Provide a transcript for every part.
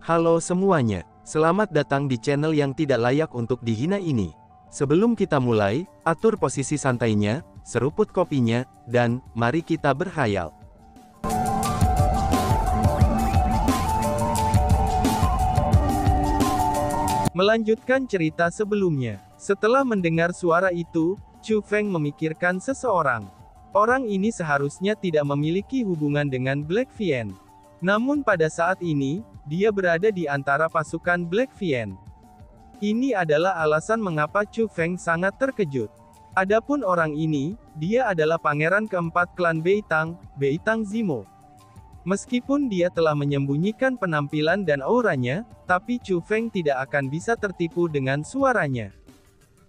Halo semuanya, selamat datang di channel yang tidak layak untuk dihina ini. Sebelum kita mulai, atur posisi santainya, seruput kopinya, dan mari kita berkhayal. Melanjutkan cerita sebelumnya. Setelah mendengar suara itu, Chu Feng memikirkan seseorang. Orang ini seharusnya tidak memiliki hubungan dengan Black Fian. Namun pada saat ini, dia berada di antara pasukan Black Fian. Ini adalah alasan mengapa Chu Feng sangat terkejut. Adapun orang ini, dia adalah pangeran keempat klan Beitang, Beitang Zimo. Meskipun dia telah menyembunyikan penampilan dan auranya, tapi Chu Feng tidak akan bisa tertipu dengan suaranya.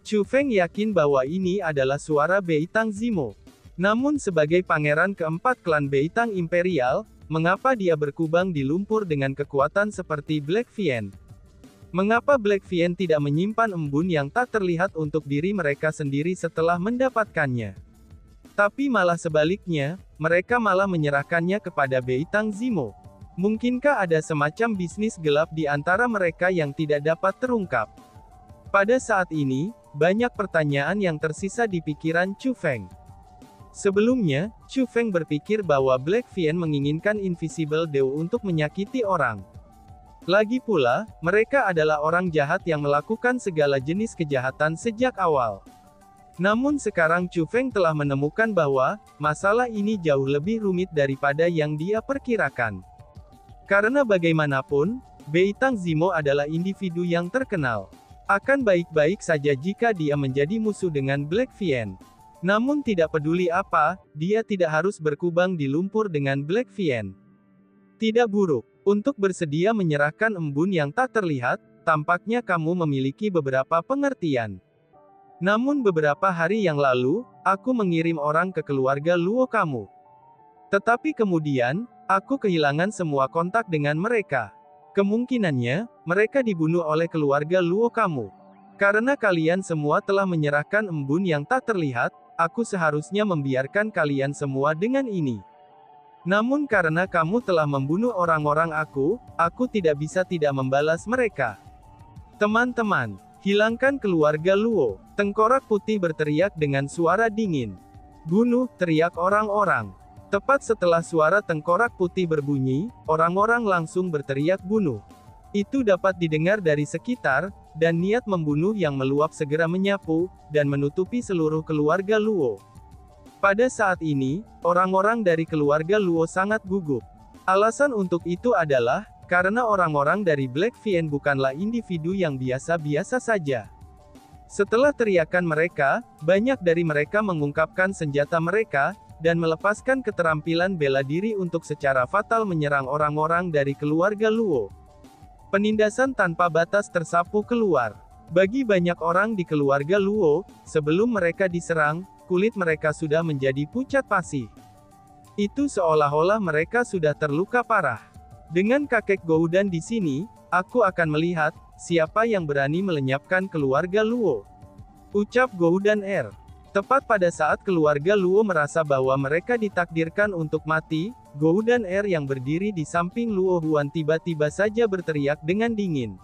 Chu Feng yakin bahwa ini adalah suara Beitang Zimo. Namun sebagai pangeran keempat klan Beitang Imperial, mengapa dia berkubang di lumpur dengan kekuatan seperti Black Fian? Mengapa Black Fian tidak menyimpan embun yang tak terlihat untuk diri mereka sendiri setelah mendapatkannya? Tapi malah sebaliknya, mereka malah menyerahkannya kepada Beitang Zimo. Mungkinkah ada semacam bisnis gelap di antara mereka yang tidak dapat terungkap? Pada saat ini, banyak pertanyaan yang tersisa di pikiran Chu Feng. Sebelumnya, Chu Feng berpikir bahwa Black Fian menginginkan Invisible Dew untuk menyakiti orang. Lagi pula, mereka adalah orang jahat yang melakukan segala jenis kejahatan sejak awal. Namun sekarang Chu Feng telah menemukan bahwa, masalah ini jauh lebih rumit daripada yang dia perkirakan. Karena bagaimanapun, Beitang Zimo adalah individu yang terkenal. Akan baik-baik saja jika dia menjadi musuh dengan Black Fian. Namun tidak peduli apa, dia tidak harus berkubang di lumpur dengan Black Fian. Tidak buruk. Untuk bersedia menyerahkan embun yang tak terlihat, tampaknya kamu memiliki beberapa pengertian. Namun beberapa hari yang lalu, aku mengirim orang ke keluarga Luo kamu. Tetapi kemudian, aku kehilangan semua kontak dengan mereka. Kemungkinannya, mereka dibunuh oleh keluarga Luo kamu. Karena kalian semua telah menyerahkan embun yang tak terlihat, aku seharusnya membiarkan kalian semua dengan ini. Namun karena kamu telah membunuh orang-orang aku tidak bisa tidak membalas mereka. Teman-teman, hilangkan keluarga Luo. Tengkorak putih berteriak dengan suara dingin. Bunuh, teriak orang-orang. Tepat setelah suara tengkorak putih berbunyi, orang-orang langsung berteriak bunuh. Itu dapat didengar dari sekitar, dan niat membunuh yang meluap segera menyapu, dan menutupi seluruh keluarga Luo. Pada saat ini, orang-orang dari keluarga Luo sangat gugup. Alasan untuk itu adalah, karena orang-orang dari Black Fian bukanlah individu yang biasa-biasa saja. Setelah teriakan mereka, banyak dari mereka mengungkapkan senjata mereka, dan melepaskan keterampilan bela diri untuk secara fatal menyerang orang-orang dari keluarga Luo. Penindasan tanpa batas tersapu keluar. Bagi banyak orang di keluarga Luo, sebelum mereka diserang, kulit mereka sudah menjadi pucat pasi. Itu seolah-olah mereka sudah terluka parah. Dengan kakek Goudan di sini, aku akan melihat, siapa yang berani melenyapkan keluarga Luo. Ucap Goudan R. Tepat pada saat keluarga Luo merasa bahwa mereka ditakdirkan untuk mati, Goudan R yang berdiri di samping Luo Huan tiba-tiba saja berteriak dengan dingin.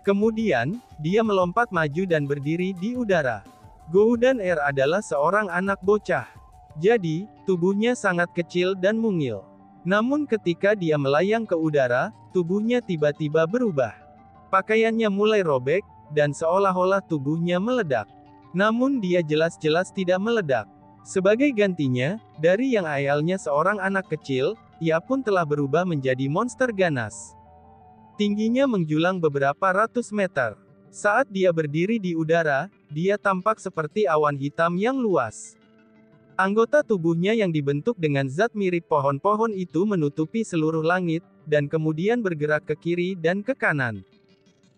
Kemudian, dia melompat maju dan berdiri di udara. Goudan R adalah seorang anak bocah. Jadi, tubuhnya sangat kecil dan mungil. Namun ketika dia melayang ke udara, tubuhnya tiba-tiba berubah. Pakaiannya mulai robek, dan seolah-olah tubuhnya meledak. Namun dia jelas-jelas tidak meledak. Sebagai gantinya, dari yang ayalnya seorang anak kecil, ia pun telah berubah menjadi monster ganas. Tingginya menjulang beberapa ratus meter. Saat dia berdiri di udara, dia tampak seperti awan hitam yang luas. Anggota tubuhnya yang dibentuk dengan zat mirip pohon-pohon itu menutupi seluruh langit, dan kemudian bergerak ke kiri dan ke kanan.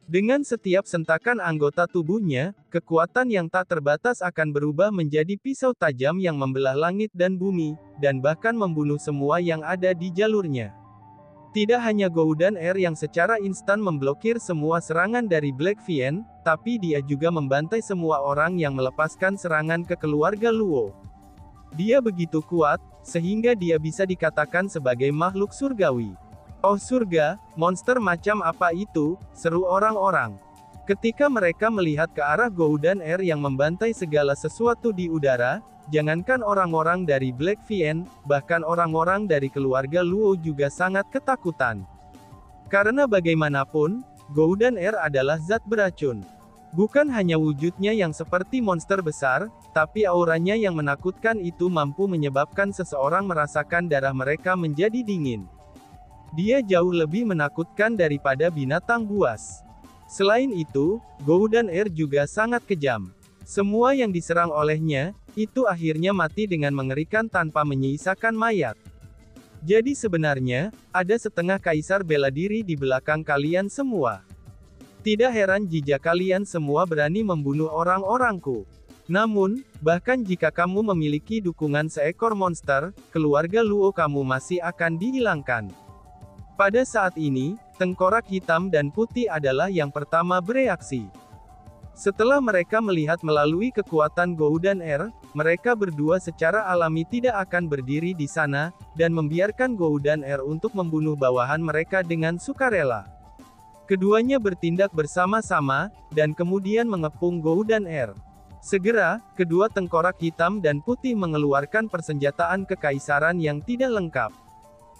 Dengan setiap sentakan anggota tubuhnya, kekuatan yang tak terbatas akan berubah menjadi pisau tajam yang membelah langit dan bumi, dan bahkan membunuh semua yang ada di jalurnya. Tidak hanya Goudan R yang secara instan memblokir semua serangan dari Black Fian, tapi dia juga membantai semua orang yang melepaskan serangan ke keluarga Luo. Dia begitu kuat, sehingga dia bisa dikatakan sebagai makhluk surgawi. Oh surga, monster macam apa itu? Seru orang-orang. Ketika mereka melihat ke arah Golden Air yang membantai segala sesuatu di udara, jangankan orang-orang dari Black Vien, bahkan orang-orang dari keluarga Luo juga sangat ketakutan. Karena bagaimanapun, Golden Air adalah zat beracun. Bukan hanya wujudnya yang seperti monster besar, tapi auranya yang menakutkan itu mampu menyebabkan seseorang merasakan darah mereka menjadi dingin. Dia jauh lebih menakutkan daripada binatang buas. Selain itu, Golden Air juga sangat kejam. Semua yang diserang olehnya, itu akhirnya mati dengan mengerikan tanpa menyisakan mayat. Jadi sebenarnya, ada setengah kaisar bela diri di belakang kalian semua. Tidak heran jika kalian semua berani membunuh orang-orangku. Namun, bahkan jika kamu memiliki dukungan seekor monster, keluarga Luo kamu masih akan dihilangkan. Pada saat ini, tengkorak hitam dan putih adalah yang pertama bereaksi. Setelah mereka melihat melalui kekuatan Golden Air, mereka berdua secara alami tidak akan berdiri di sana, dan membiarkan Golden Air untuk membunuh bawahan mereka dengan sukarela. Keduanya bertindak bersama-sama, dan kemudian mengepung Golden Air. Segera, kedua tengkorak hitam dan putih mengeluarkan persenjataan kekaisaran yang tidak lengkap.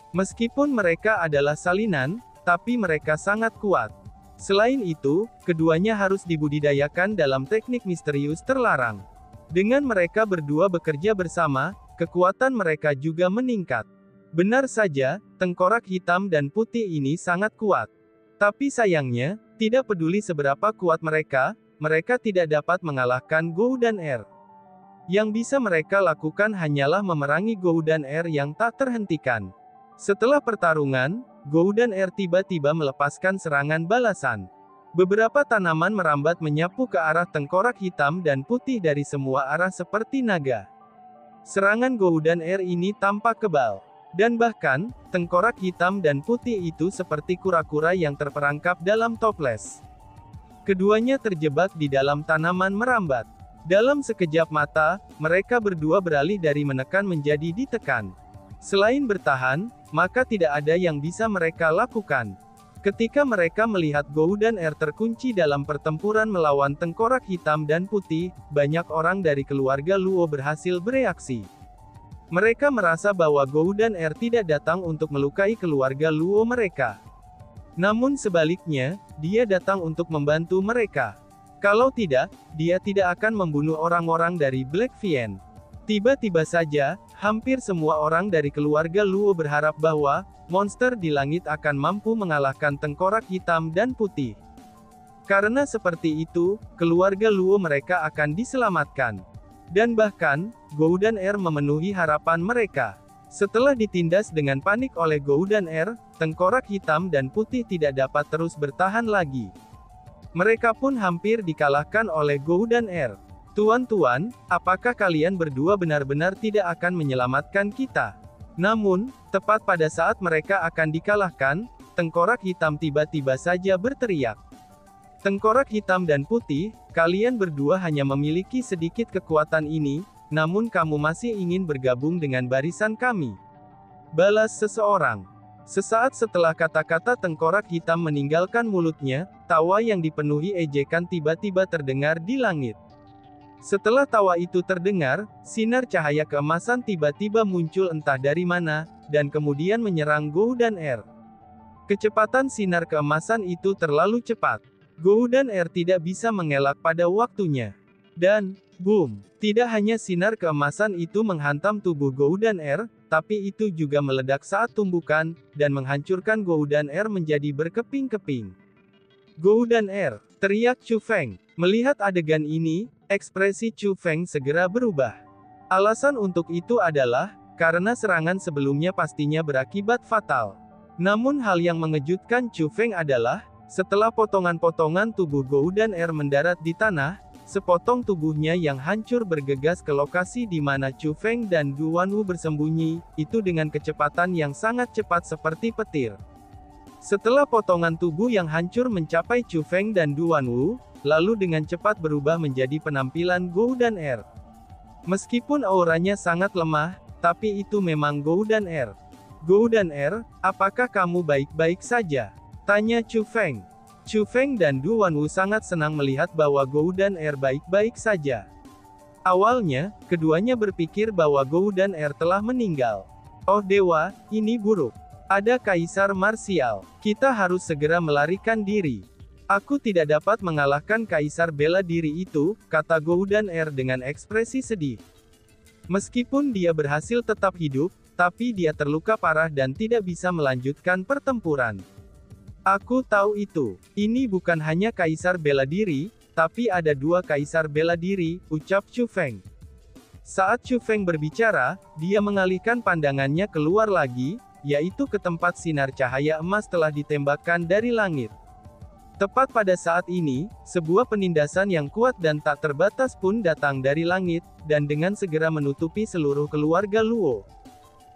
Meskipun mereka adalah salinan, tapi mereka sangat kuat. Selain itu, keduanya harus dibudidayakan dalam teknik misterius terlarang. Dengan mereka berdua bekerja bersama, kekuatan mereka juga meningkat. Benar saja, tengkorak hitam dan putih ini sangat kuat. Tapi sayangnya, tidak peduli seberapa kuat mereka tidak dapat mengalahkan Golden Air. Yang bisa mereka lakukan hanyalah memerangi Golden Air yang tak terhentikan. Setelah pertarungan, Golden Air tiba-tiba melepaskan serangan balasan. Beberapa tanaman merambat menyapu ke arah tengkorak hitam dan putih dari semua arah seperti naga. Serangan Golden Air ini tampak kebal. Dan bahkan, tengkorak hitam dan putih itu seperti kura-kura yang terperangkap dalam toples. Keduanya terjebak di dalam tanaman merambat. Dalam sekejap mata, mereka berdua beralih dari menekan menjadi ditekan. Selain bertahan, maka tidak ada yang bisa mereka lakukan. Ketika mereka melihat Golden Air terkunci dalam pertempuran melawan tengkorak hitam dan putih, banyak orang dari keluarga Luo berhasil bereaksi. Mereka merasa bahwa Golden Air tidak datang untuk melukai keluarga Luo mereka. Namun sebaliknya, dia datang untuk membantu mereka. Kalau tidak, dia tidak akan membunuh orang-orang dari Black Vien. Tiba-tiba saja, hampir semua orang dari keluarga Luo berharap bahwa monster di langit akan mampu mengalahkan tengkorak hitam dan putih. Karena seperti itu, keluarga Luo mereka akan diselamatkan. Dan bahkan, Golden Air memenuhi harapan mereka. Setelah ditindas dengan panik oleh Golden Air, tengkorak hitam dan putih tidak dapat terus bertahan lagi. Mereka pun hampir dikalahkan oleh Golden Air. Tuan-tuan, apakah kalian berdua benar-benar tidak akan menyelamatkan kita? Namun, tepat pada saat mereka akan dikalahkan, tengkorak hitam tiba-tiba saja berteriak. Tengkorak hitam dan putih, kalian berdua hanya memiliki sedikit kekuatan ini, namun kamu masih ingin bergabung dengan barisan kami. Balas seseorang. Sesaat setelah kata-kata tengkorak hitam meninggalkan mulutnya, tawa yang dipenuhi ejekan tiba-tiba terdengar di langit. Setelah tawa itu terdengar, sinar cahaya keemasan tiba-tiba muncul entah dari mana, dan kemudian menyerang Golden Air. Kecepatan sinar keemasan itu terlalu cepat. Golden Air tidak bisa mengelak pada waktunya. Dan, boom! Tidak hanya sinar keemasan itu menghantam tubuh Golden Air, tapi itu juga meledak saat tumbukan, dan menghancurkan Golden Air menjadi berkeping-keping. Golden Air! Teriak Chu Feng. Melihat adegan ini, ekspresi Chu Feng segera berubah. Alasan untuk itu adalah, karena serangan sebelumnya pastinya berakibat fatal. Namun hal yang mengejutkan Chu Feng adalah, setelah potongan-potongan tubuh Golden Air mendarat di tanah, sepotong tubuhnya yang hancur bergegas ke lokasi di mana Chu Feng dan Du Wanwu bersembunyi, itu dengan kecepatan yang sangat cepat seperti petir. Setelah potongan tubuh yang hancur mencapai Chu Feng dan Du Wanwu, lalu dengan cepat berubah menjadi penampilan Golden Air. Meskipun auranya sangat lemah, tapi itu memang Golden Air. Gou dan apakah kamu baik-baik saja? Tanya Chu Feng. Chu Feng dan Du Wanwu sangat senang melihat bahwa Gou dan baik-baik saja. Awalnya, keduanya berpikir bahwa Gou dan telah meninggal. Oh dewa, ini buruk. Ada kaisar marsial. Kita harus segera melarikan diri. Aku tidak dapat mengalahkan kaisar bela diri itu, kata Gou dan dengan ekspresi sedih. Meskipun dia berhasil tetap hidup, tapi dia terluka parah dan tidak bisa melanjutkan pertempuran. Aku tahu itu. Ini bukan hanya kaisar bela diri, tapi ada dua kaisar bela diri, ucap Chu Feng. Saat Chu Feng berbicara, dia mengalihkan pandangannya keluar lagi, yaitu ke tempat sinar cahaya emas telah ditembakkan dari langit. Tepat pada saat ini, sebuah penindasan yang kuat dan tak terbatas pun datang dari langit, dan dengan segera menutupi seluruh keluarga Luo.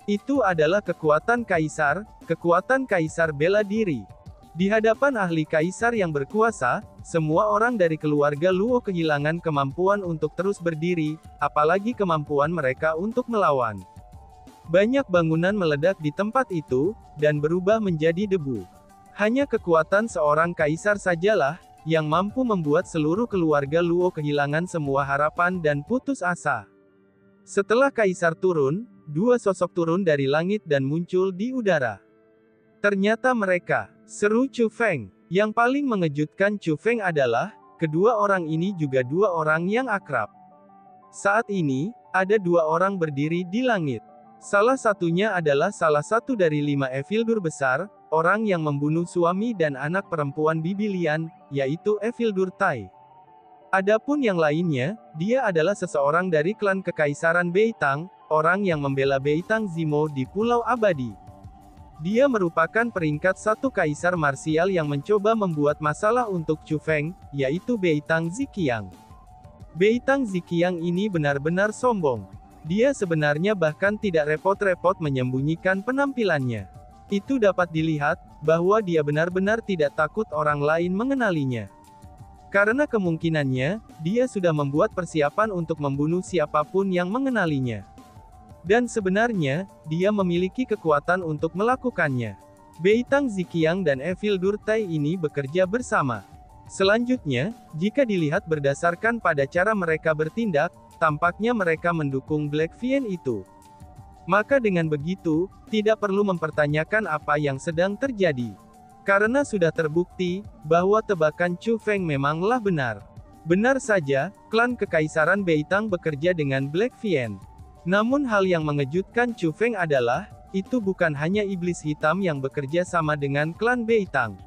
Itu adalah kekuatan kaisar bela diri. Di hadapan ahli kaisar yang berkuasa, semua orang dari keluarga Luo kehilangan kemampuan untuk terus berdiri, apalagi kemampuan mereka untuk melawan. Banyak bangunan meledak di tempat itu, dan berubah menjadi debu. Hanya kekuatan seorang kaisar sajalah, yang mampu membuat seluruh keluarga Luo kehilangan semua harapan dan putus asa. Setelah kaisar turun, dua sosok turun dari langit dan muncul di udara. Ternyata mereka, seru Chu Feng. Yang paling mengejutkan Chu Feng adalah, kedua orang ini juga dua orang yang akrab. Saat ini, ada dua orang berdiri di langit. Salah satunya adalah salah satu dari 5 Evildur besar, orang yang membunuh suami dan anak perempuan Bibi Lian, yaitu Evildur Tai. Adapun yang lainnya, dia adalah seseorang dari klan Kekaisaran Beitang, orang yang membela Beitang Zimo di Pulau Abadi. Dia merupakan peringkat 1 kaisar marsial yang mencoba membuat masalah untuk Chu Feng, yaitu Beitang Ziqiang. Beitang Ziqiang ini benar-benar sombong. Dia sebenarnya bahkan tidak repot-repot menyembunyikan penampilannya. Itu dapat dilihat, bahwa dia benar-benar tidak takut orang lain mengenalinya. Karena kemungkinannya, dia sudah membuat persiapan untuk membunuh siapapun yang mengenalinya. Dan sebenarnya, dia memiliki kekuatan untuk melakukannya. Beitang Ziqiang dan Evildur Tai ini bekerja bersama. Selanjutnya, jika dilihat berdasarkan pada cara mereka bertindak, tampaknya mereka mendukung Black Vien itu. Maka dengan begitu, tidak perlu mempertanyakan apa yang sedang terjadi. Karena sudah terbukti, bahwa tebakan Chu Feng memanglah benar. Benar saja, klan Kekaisaran Beitang bekerja dengan Black Vien. Namun hal yang mengejutkan Chu Feng adalah, itu bukan hanya iblis hitam yang bekerja sama dengan klan Beitang.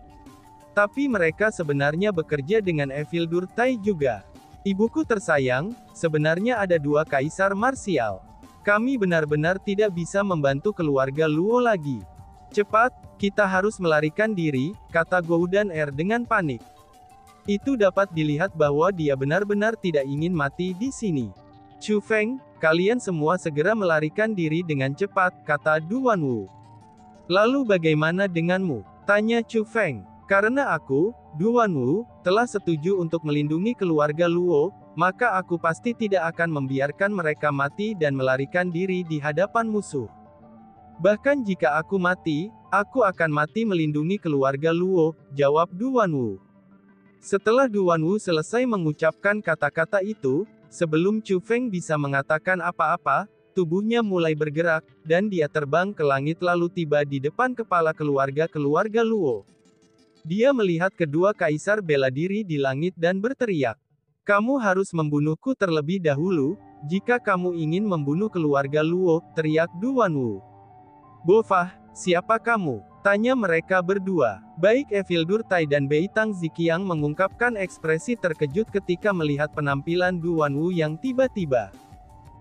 Tapi mereka sebenarnya bekerja dengan Evildur Tai juga. Ibuku tersayang, sebenarnya ada dua kaisar marsial. Kami benar-benar tidak bisa membantu keluarga Luo lagi. Cepat, kita harus melarikan diri, kata Gou dan dengan panik. Itu dapat dilihat bahwa dia benar-benar tidak ingin mati di sini. Chu Feng, kalian semua segera melarikan diri dengan cepat, kata Du Wanwu. Lalu bagaimana denganmu? Tanya Chu Feng. Karena aku, Du Wanwu, telah setuju untuk melindungi keluarga Luo, maka aku pasti tidak akan membiarkan mereka mati dan melarikan diri di hadapan musuh. Bahkan jika aku mati, aku akan mati melindungi keluarga Luo, jawab Du Wanwu. Setelah Du Wanwu selesai mengucapkan kata-kata itu, sebelum Chu Feng bisa mengatakan apa-apa, tubuhnya mulai bergerak, dan dia terbang ke langit lalu tiba di depan kepala keluarga Luo. Dia melihat kedua kaisar bela diri di langit dan berteriak. Kamu harus membunuhku terlebih dahulu, jika kamu ingin membunuh keluarga Luo, teriak Du Wanwu. Bofah, siapa kamu? Tanya mereka berdua. Baik Evildur Tai dan Beitang Ziqiang mengungkapkan ekspresi terkejut ketika melihat penampilan Du Wanwu yang tiba-tiba.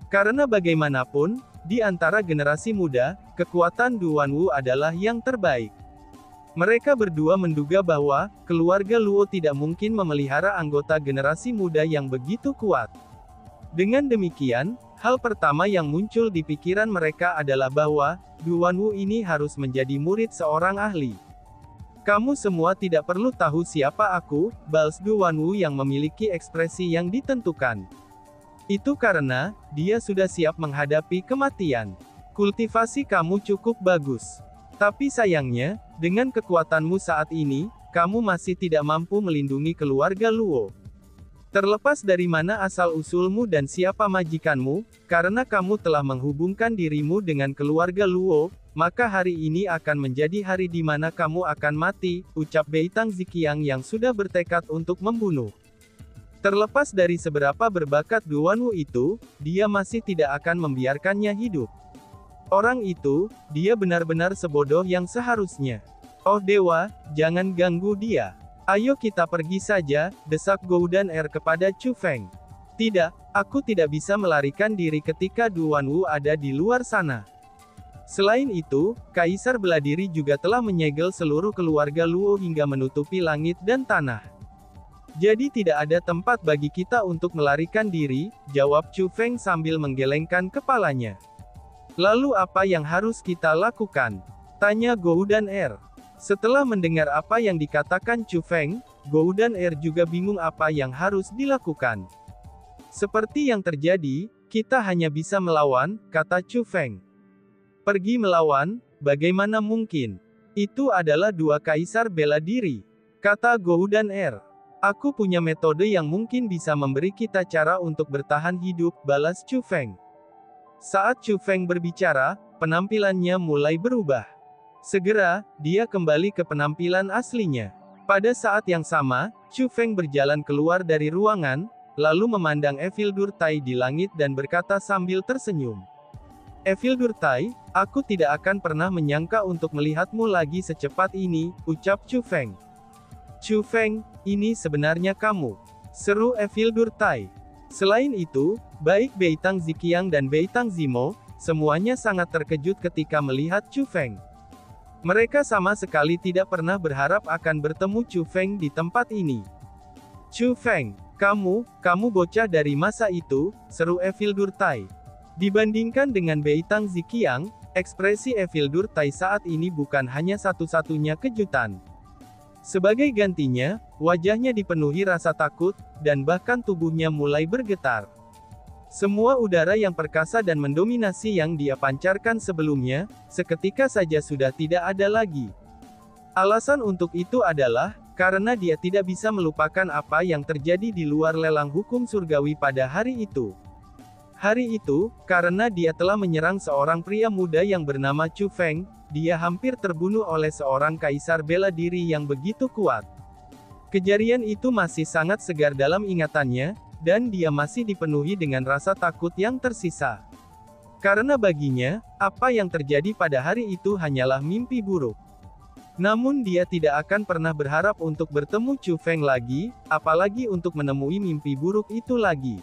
Karena bagaimanapun, di antara generasi muda, kekuatan Du Wanwu adalah yang terbaik. Mereka berdua menduga bahwa, keluarga Luo tidak mungkin memelihara anggota generasi muda yang begitu kuat. Dengan demikian, hal pertama yang muncul di pikiran mereka adalah bahwa, Du Wanwu ini harus menjadi murid seorang ahli. Kamu semua tidak perlu tahu siapa aku, balas Du Wanwu yang memiliki ekspresi yang ditentukan. Itu karena, dia sudah siap menghadapi kematian. Kultivasi kamu cukup bagus. Tapi sayangnya, dengan kekuatanmu saat ini, kamu masih tidak mampu melindungi keluarga Luo. Terlepas dari mana asal-usulmu dan siapa majikanmu, karena kamu telah menghubungkan dirimu dengan keluarga Luo, maka hari ini akan menjadi hari di mana kamu akan mati, ucap Beitang Ziqiang yang sudah bertekad untuk membunuh. Terlepas dari seberapa berbakat Duanwu itu, dia masih tidak akan membiarkannya hidup. Orang itu, dia benar-benar sebodoh yang seharusnya. Oh dewa, jangan ganggu dia. Ayo kita pergi saja, desak Goudan Er kepada Chu Feng. Tidak, aku tidak bisa melarikan diri ketika Duanwu ada di luar sana. Selain itu, Kaisar Beladiri juga telah menyegel seluruh keluarga Luo hingga menutupi langit dan tanah. Jadi tidak ada tempat bagi kita untuk melarikan diri, jawab Chu Feng sambil menggelengkan kepalanya. Lalu apa yang harus kita lakukan? Tanya Goudan Er. Setelah mendengar apa yang dikatakan Chu Feng, Goudan Er juga bingung apa yang harus dilakukan. Seperti yang terjadi, kita hanya bisa melawan, kata Chu Feng. Pergi melawan, bagaimana mungkin? Itu adalah dua kaisar bela diri, kata Goudan Er. Aku punya metode yang mungkin bisa memberi kita cara untuk bertahan hidup, balas Chu Feng. Saat Chu Feng berbicara, penampilannya mulai berubah. Segera, dia kembali ke penampilan aslinya. Pada saat yang sama, Chu Feng berjalan keluar dari ruangan, lalu memandang Evildur Tai di langit dan berkata sambil tersenyum. Evildur Tai, aku tidak akan pernah menyangka untuk melihatmu lagi secepat ini, ucap Chu Feng. Chu Feng, ini sebenarnya kamu, seru Evildur Tai. Selain itu, baik Beitang Ziqiang dan Beitang Zimo, semuanya sangat terkejut ketika melihat Chu Feng. Mereka sama sekali tidak pernah berharap akan bertemu Chu Feng di tempat ini. Chu Feng, kamu bocah dari masa itu, seru Evildur Tai. Dibandingkan dengan Beitang Ziqiang, ekspresi Evildur Tai saat ini bukan hanya satu-satunya kejutan. Sebagai gantinya, wajahnya dipenuhi rasa takut, dan bahkan tubuhnya mulai bergetar. Semua udara yang perkasa dan mendominasi yang dia pancarkan sebelumnya, seketika saja sudah tidak ada lagi. Alasan untuk itu adalah, karena dia tidak bisa melupakan apa yang terjadi di luar lelang hukum surgawi pada hari itu. Hari itu, karena dia telah menyerang seorang pria muda yang bernama Chu Feng, dia hampir terbunuh oleh seorang kaisar bela diri yang begitu kuat. Kejadian itu masih sangat segar dalam ingatannya, dan dia masih dipenuhi dengan rasa takut yang tersisa. Karena baginya, apa yang terjadi pada hari itu hanyalah mimpi buruk. Namun dia tidak akan pernah berharap untuk bertemu Chu Feng lagi, apalagi untuk menemui mimpi buruk itu lagi.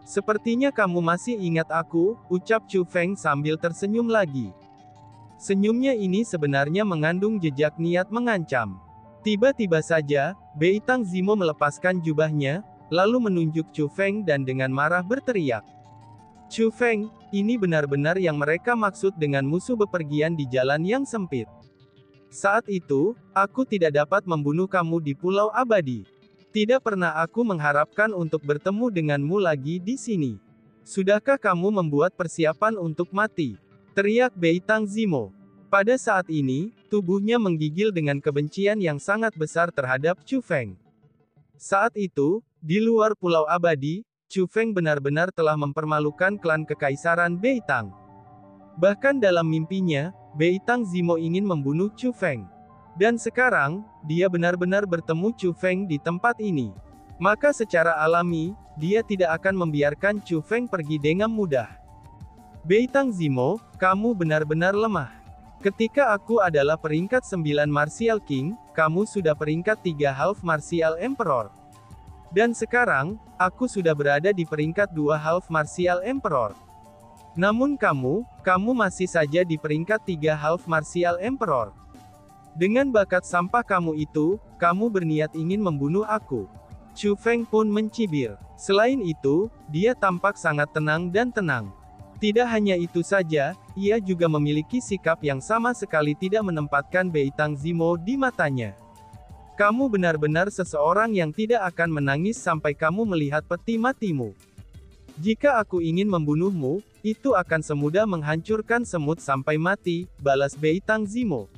Sepertinya kamu masih ingat aku, ucap Chu Feng sambil tersenyum lagi. Senyumnya ini sebenarnya mengandung jejak niat mengancam. Tiba-tiba saja, Beitang Zimo melepaskan jubahnya, lalu menunjuk Chu Feng dan dengan marah berteriak. Chu Feng, ini benar-benar yang mereka maksud dengan musuh bepergian di jalan yang sempit. Saat itu, aku tidak dapat membunuh kamu di Pulau Abadi. Tidak pernah aku mengharapkan untuk bertemu denganmu lagi di sini. Sudahkah kamu membuat persiapan untuk mati? Teriak Beitang Zimo. Pada saat ini, tubuhnya menggigil dengan kebencian yang sangat besar terhadap Chu Feng. Saat itu, di luar Pulau Abadi, Chu Feng benar-benar telah mempermalukan klan Kekaisaran Beitang. Bahkan dalam mimpinya, Beitang Zimo ingin membunuh Chu Feng. Dan sekarang, dia benar-benar bertemu Chu Feng di tempat ini. Maka secara alami, dia tidak akan membiarkan Chu Feng pergi dengan mudah. Beitang Zimo, kamu benar-benar lemah. Ketika aku adalah peringkat 9 Martial King, kamu sudah peringkat 3 Half Martial Emperor. Dan sekarang, aku sudah berada di peringkat 2 Half Martial Emperor. Namun kamu masih saja di peringkat 3 Half Martial Emperor. Dengan bakat sampah kamu itu, kamu berniat ingin membunuh aku. Chu Feng pun mencibir. Selain itu, dia tampak sangat tenang dan tenang. Tidak hanya itu saja, ia juga memiliki sikap yang sama sekali tidak menempatkan Beitang Zimo di matanya. Kamu benar-benar seseorang yang tidak akan menangis sampai kamu melihat peti matimu. Jika aku ingin membunuhmu, Itu akan semudah menghancurkan semut sampai mati, balas Beitang Zimo.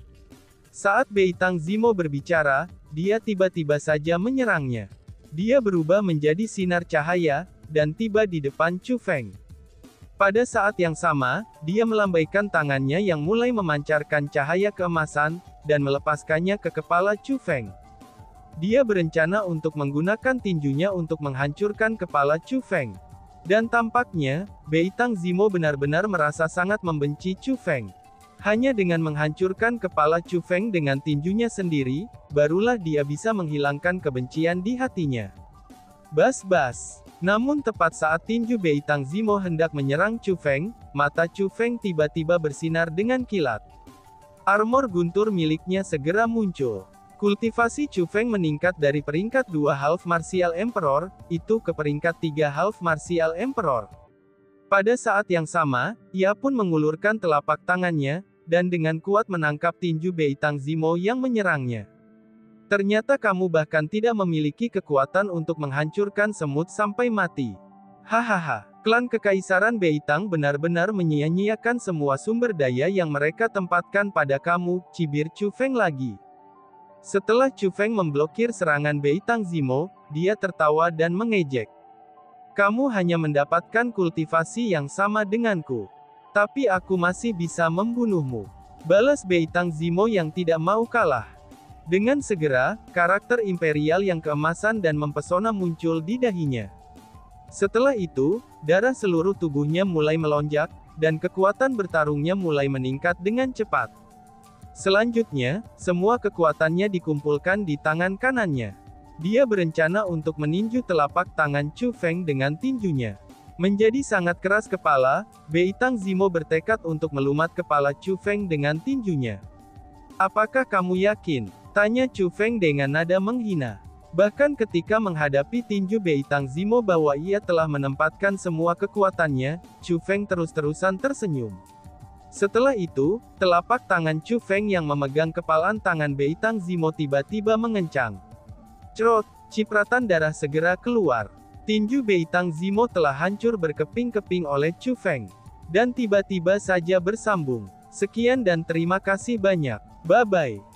Saat Beitang Zimo berbicara, dia tiba-tiba saja menyerangnya. Dia berubah menjadi sinar cahaya, dan tiba di depan Chu Feng. Pada saat yang sama, dia melambaikan tangannya yang mulai memancarkan cahaya keemasan, dan melepaskannya ke kepala Chu Feng. Dia berencana untuk menggunakan tinjunya untuk menghancurkan kepala Chu Feng. Dan tampaknya, Beitang Zimo benar-benar merasa sangat membenci Chu Feng. Hanya dengan menghancurkan kepala Chu Feng dengan tinjunya sendiri, barulah dia bisa menghilangkan kebencian di hatinya. Bas-bas. Namun tepat saat tinju Beitang Zimo hendak menyerang Chu Feng, mata Chu Feng tiba-tiba bersinar dengan kilat. Armor guntur miliknya segera muncul. Kultivasi Chu Feng meningkat dari peringkat 2 Half Martial Emperor, itu ke peringkat 3 Half Martial Emperor. Pada saat yang sama, ia pun mengulurkan telapak tangannya, dan dengan kuat menangkap tinju Beitang Zimo yang menyerangnya. Ternyata kamu bahkan tidak memiliki kekuatan untuk menghancurkan semut sampai mati. Hahaha, klan Kekaisaran Beitang benar-benar menyia-nyiakan semua sumber daya yang mereka tempatkan pada kamu, cibir Chu Feng lagi. Setelah Chu Feng memblokir serangan Beitang Zimo, dia tertawa dan mengejek. Kamu hanya mendapatkan kultivasi yang sama denganku. Tapi aku masih bisa membunuhmu. Balas Beitang Zimo yang tidak mau kalah. Dengan segera, karakter imperial yang keemasan dan mempesona muncul di dahinya. Setelah itu, darah seluruh tubuhnya mulai melonjak, dan kekuatan bertarungnya mulai meningkat dengan cepat. Selanjutnya, semua kekuatannya dikumpulkan di tangan kanannya. Dia berencana untuk meninju telapak tangan Chu Feng dengan tinjunya. Menjadi sangat keras kepala, Beitang Zimo bertekad untuk melumat kepala Chu Feng dengan tinjunya. Apakah kamu yakin? Tanya Chu Feng dengan nada menghina. Bahkan ketika menghadapi tinju Beitang Zimo bahwa ia telah menempatkan semua kekuatannya, Chu Feng terus-terusan tersenyum. Setelah itu, telapak tangan Chu Feng yang memegang kepalan tangan Beitang Zimo tiba-tiba mengencang. Cerot, cipratan darah segera keluar. Tinju Beitang Zimo telah hancur berkeping-keping oleh Chu Feng. Dan tiba-tiba saja bersambung. Sekian dan terima kasih banyak. Bye-bye.